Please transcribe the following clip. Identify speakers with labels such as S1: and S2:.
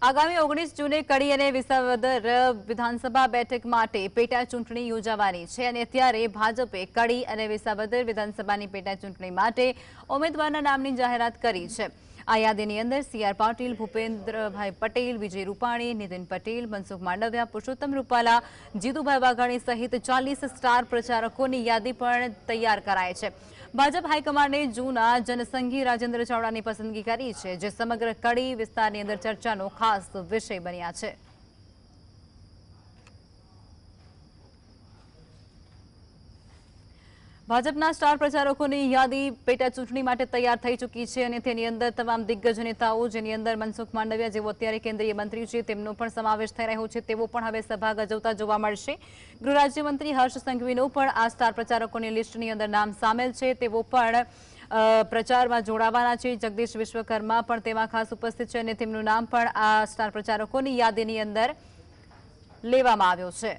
S1: આગામી 19 જૂને કડી અને વિસાવદર વિધાનસભા બેઠક માટે પેટા ચૂંટણી યોજાવાની છે અને અત્યારે ભાજપે કડી અને વિસાવદર વિધાનસભાની પેટા ચૂંટણી માટે ઉમેદવારના નામની જાહેરાત કરી છે। આ યાદીની અંદર સીઆર પાટીલ, ભૂપેન્દ્રભાઈ પટેલ, વિજય રૂપાણી, નીતિન પટેલ, મનસુખ માંડવિયા, પુરુષોત્તમ રૂપાલા, જીતુભાઈ વાઘાણી સહિત 40 સ્ટાર પ્રચારકોની યાદી પણ તૈયાર કરાઈ છે। ભાજપ હાઈકમાન્ડે જૂના જનસંઘી રાજેન્દ્ર ચાવડાની પસંદગી કરી છે, જે સમગ્ર કડી વિસ્તારની અંદર ચર્ચાનો ખાસ વિષય બન્યા છે। ભાજપના સ્ટાર પ્રચારકોની યાદી પેટા ચૂંટણી માટે તૈયાર થઈ ચૂકી છે અને તેની અંદર તમામ દિગ્ગજ નેતાઓ, જેની અંદર મનસુખ માંડવિયા જેઓ અત્યારે કેન્દ્રીય મંત્રી છે તેમનો પણ સમાવેશ થઈ રહ્યો છે, તેઓ પણ હવે સભા ગજવતા જોવા મળશે। ગૃહ રાજ્યમંત્રી હર્ષ સંઘવીનું પણ આ સ્ટાર પ્રચારકોની લિસ્ટની અંદર નામ સામેલ છે, તેઓ પણ પ્રચારમાં જોડાવાના છે। જગદીશ વિશ્વકર્મા પણ તેમાં ખાસ ઉપસ્થિત છે અને તેમનું નામ પણ આ સ્ટાર પ્રચારકોની યાદીની અંદર લેવામાં આવ્યો છે।